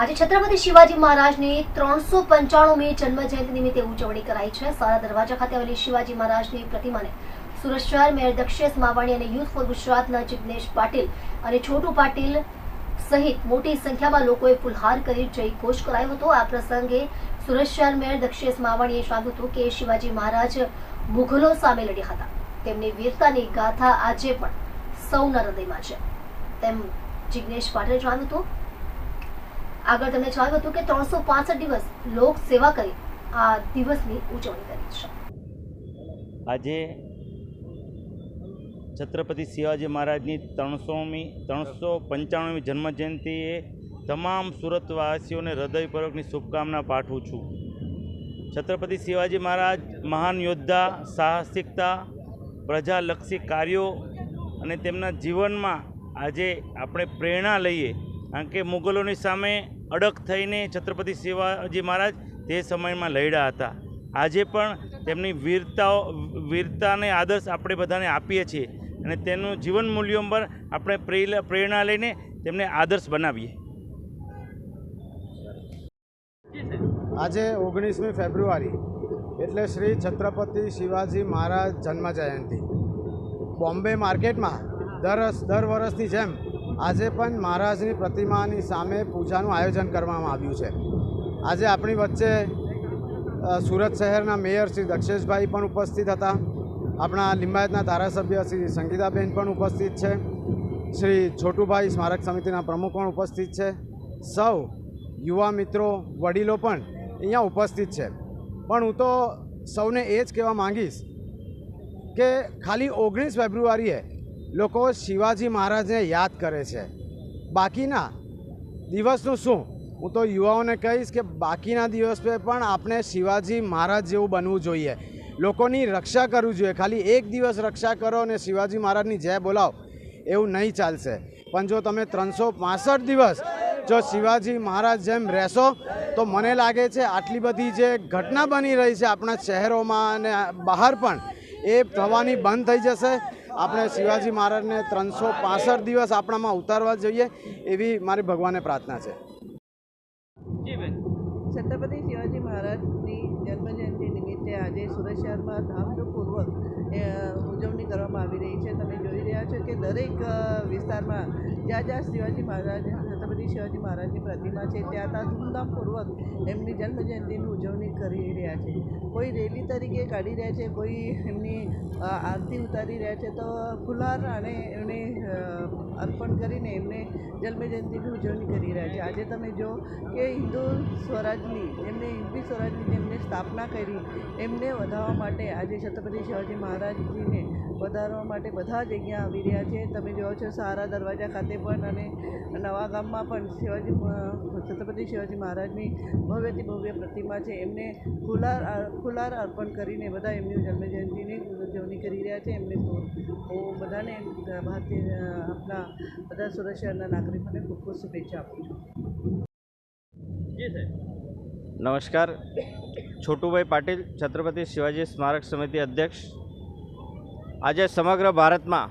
આજે છત્રપતિ શિવાજી મહારાજની 395મી જન્મ જયંતિ નિમિત્તે ઉજવણી કરાઈ છે। સારા દરવાજા ખાતે આવેલી શિવાજી મહારાજની પ્રતિમાને સુરત શહેર મેયર દક્ષેશ માવાણી અને યુથ ફોર ગુજરાતના જિગ્નેશ પાટીલ અને છોટુ પાટીલ સહિત મોટી સંખ્યામાં લોકોએ ફુલહાર કરી જયઘોષ કરાયો હતો। આ પ્રસંગે સુરત શહેર મેયર દક્ષેશ માવાણીએ જણાવ્યું હતું કે શિવાજી મહારાજ મુઘલો સામે લડ્યા હતા। તેમની વીરતાની ગાથા આજે પણ સૌના હૃદયમાં છે તેમ જિગ્નેશ પાટીલે જણાવ્યું હતું। આગળ તેમણે જણાવ્યું હતું કે 365 દિવસ લોક સેવા કરી આ દિવસની ઉજવણી કરી છે। આજે છત્રપતિ શિવાજી મહારાજની 395મી જન્મજયંતિએ તમામ સુરતવાસીઓને હૃદયપૂર્વકની શુભકામના પાઠવું છું। છત્રપતિ શિવાજી મહારાજ મહાન યોદ્ધા, સાહસિકતા, પ્રજાલક્ષી કાર્યો અને તેમના જીવનમાં આજે આપણે પ્રેરણા લઈએ, કારણ કે મુગલોની સામે અડગ થઈને છત્રપતિ શિવાજી મહારાજ તે સમયમાં લડ્યા હતા। આજે પણ તેમની વીરતાને આદર્શ આપણે બધાને આપીએ છીએ અને તેનું જીવન મૂલ્યો પર આપણે પ્રેરણા લઈને તેમને આદર્શ બનાવીએ। આજે 19મી ફેબ્રુઆરી એટલે શ્રી છત્રપતિ શિવાજી મહારાજ જન્મ જયંતિ। બોમ્બે માર્કેટમાં દર વર્ષની જેમ આજે પણ મહારાજની પ્રતિમાની સામે પૂજાનું આયોજન કરવામાં આવ્યું છે। આજે આપણી વચ્ચે સુરત શહેરના મેયર શ્રી દક્ષેશભાઈ પણ ઉપસ્થિત હતા। આપણા લિંબાયતના ધારાસભ્ય શ્રી સંગીતાબેન પણ ઉપસ્થિત છે। શ્રી છોટુભાઈ સ્મારક સમિતિના પ્રમુખ પણ ઉપસ્થિત છે। સૌ યુવા મિત્રો, વડીલો પણ અહીંયા ઉપસ્થિત છે। પણ હું તો સૌને એ જ કહેવા માંગીશ કે ખાલી 19 ફેબ્રુઆરીએ લોકો શિવાજી મહારાજને યાદ કરે છે, બાકીના દિવસનું શું? હું તો યુવાઓને કહીશ કે બાકીના દિવસ પર પણ આપણે શિવાજી મહારાજ જેવું બનવું જોઈએ, લોકોની રક્ષા કરવું જોઈએ। ખાલી એક દિવસ રક્ષા કરો અને શિવાજી મહારાજની જય બોલાવો એવું નહીં ચાલશે। પણ જો તમે 365 દિવસ જો શિવાજી મહારાજ જેમ રહેશો તો મને લાગે છે આટલી બધી જે ઘટના બની રહી છે આપણા શહેરોમાં અને બહાર પણ એ થવાની બંધ થઈ જશે। આપણે શિવાજી મહારાજને 365 દિવસ આપણામાં ઉતારવા જોઈએ એવી મારી ભગવાનને પ્રાર્થના છે। છત્રપતિ શિવાજી મહારાજની જન્મજયંતિ નિમિત્તે આજે સુરત શહેરમાં ધામધૂમપૂર્વક ઉજવણી કરવામાં આવી રહી છે। તમે જોઈ રહ્યા છો કે દરેક વિસ્તારમાં જ્યાં શિવાજી મહારાજ, છત્રપતિ શિવાજી મહારાજની પ્રતિમા છે ત્યાં ધૂમધામપૂર્વક એમની જન્મજયંતિની ઉજવણી કરી રહ્યા છે। કોઈ રેલી તરીકે કાઢી રહ્યા છે, કોઈ એમની આરતી ઉતારી રહ્યા છે, તો ફુલહાર અને એમને અર્પણ કરીને એમને જન્મજયંતિની ઉજવણી કરી રહ્યા છે। આજે તમે જો કે હિન્દુ સ્વરાજની જેમને સ્થાપના કરી એમને વધારવા માટે આજે છત્રપતિ શિવાજી મહારાજજીને વધારવા માટે બધા જ અહીંયા આવી રહ્યા છે। તમે જોવો છો સારા દરવાજા ખાતે પણ અને નવા ગામમાં પણ છત્રપતિ શિવાજી મહારાજની ભવ્યથી ભવ્ય પ્રતિમા છે, એમને ફુલહાર અર્પણ કરીને બધા એમની જન્મજયંતિની ઉજવણી કરી રહ્યા છે। એમને હું બધાને ભારતીય આપણા બધા સુરત શહેરના નાગરિકોને ખૂબ ખૂબ શુભેચ્છા આપું છું। નમસ્કાર, છોટુભાઈ પાટીલ, છત્રપતિ શિવાજી સ્મારક સમિતિ અધ્યક્ષ। આજે સમગ્ર ભારતમાં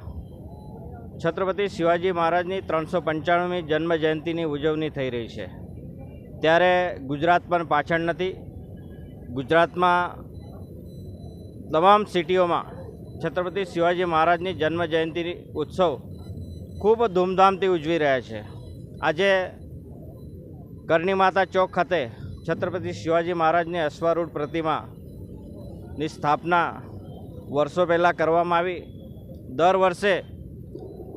છત્રપતિ શિવાજી મહારાજની 395મી જન્મજયંતિની ઉજવણી થઈ રહી છે, ત્યારે ગુજરાત પણ પાછળ નથી। ગુજરાતમાં તમામ સિટીઓમાં છત્રપતિ શિવાજી મહારાજની જન્મજયંતિ ઉત્સવ ખૂબ ધૂમધામથી ઉજવી રહ્યા છે। આજે કરણી માતા ચોક ખાતે છત્રપતિ શિવાજી મહારાજની અશ્વારૂઢ પ્રતિમાની સ્થાપના વર્ષો પહેલાં કરવામાં આવી। દર વર્ષે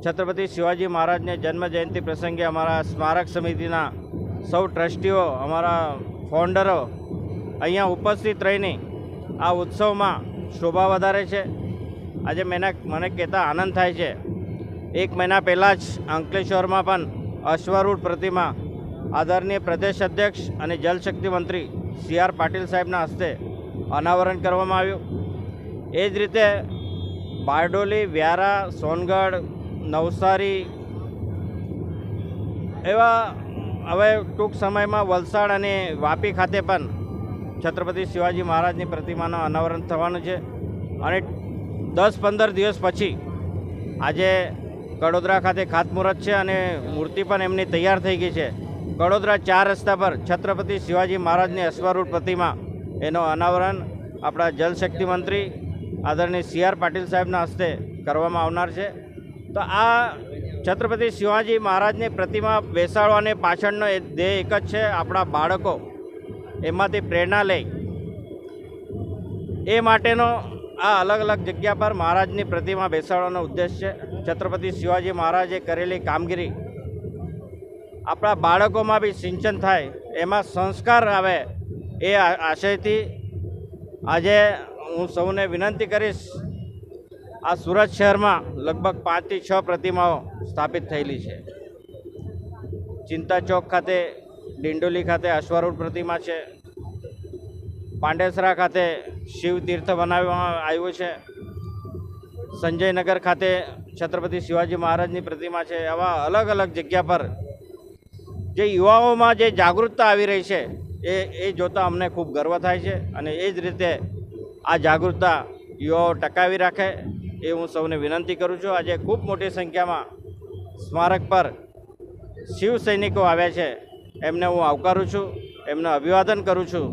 છત્રપતિ શિવાજી મહારાજને જન્મજયંતિ પ્રસંગે અમારા સ્મારક સમિતિના સૌ ટ્રસ્ટીઓ, અમારા ફાઉન્ડરો અહીંયા ઉપસ્થિત રહીને આ ઉત્સવમાં શોભા વધારે છે। આજે મને કહેતા આનંદ થાય છે, 1 મહિના પહેલાં જ અંકલેશ્વરમાં પણ અશ્વારૂઢ પ્રતિમા આદરણીય પ્રદેશ અધ્યક્ષ અને જલશક્તિ મંત્રી CR પાટીલ સાહેબના હસ્તે અનાવરણ કરવામાં આવ્યું। એ જ રીતે બારડોલી, વ્યારા, સોનગઢ, નવસારી એવા હવે ટૂંક સમયમાં વલસાડ અને વાપી ખાતે પણ છત્રપતિ શિવાજી મહારાજની પ્રતિમાનું અનાવરણ થવાનું છે અને 10-15 દિવસ પછી આજે કડોદરા ખાતે ખાતમુહૂર્ત છે અને મૂર્તિ પણ એમની તૈયાર થઈ ગઈ છે। કડોદરા 4 રસ્તા પર છત્રપતિ શિવાજી મહારાજની અશ્વારૂઢ પ્રતિમા એનો અનાવરણ આપણા જલશક્તિ મંત્રી આદરણીય CR પાટીલ સાહેબના હસ્તે કરવામાં આવનાર છે. તો આ છત્રપતિ શિવાજી મહારાજની પ્રતિમા બેસાડવાની પાછળનો ધ્યેય એક જ છે, આપણા બાળકો એમાંથી પ્રેરણા લે એ માટેનો આ અલગ અલગ જગ્યા પર મહારાજની પ્રતિમા બેસાડવાનો ઉદ્દેશ છે. છત્રપતિ શિવાજી મહારાજે કરેલી કામગીરી આપણા બાળકોમાં બી સિંચન થાય, એમાં સંસ્કાર આવે, એ આશયથી આજે હું સૌને વિનંતી કરીશ, આ સુરત શહેરમાં લગભગ 5 થી 6 પ્રતિમાઓ સ્થાપિત થયેલી છે. ચિંતા ચોક ખાતે, ડિંડોલી ખાતે અશ્વારૂઢ પ્રતિમા છે, પાંડેસરા ખાતે શિવ તીર્થ બનાવવામાં આવ્યું છે, સંજયનગર ખાતે છત્રપતિ શિવાજી મહારાજની પ્રતિમા છે. આવા અલગ અલગ જગ્યા પર જે યુવાઓમાં જે જાગૃતતા આવી રહી છે એ જોતાં અમને ખૂબ ગર્વ થાય છે. અને એ જ રીતે આ જાગૃતતા યુવાઓ ટકાવી રાખે એ હું સૌને વિનંતી કરું છું. આજે ખૂબ મોટી સંખ્યામાં સ્મારક પર શિવ સૈનિકો આવ્યા છે, એમને હું આવકારું છું, એમને અભિવાદન કરું છું.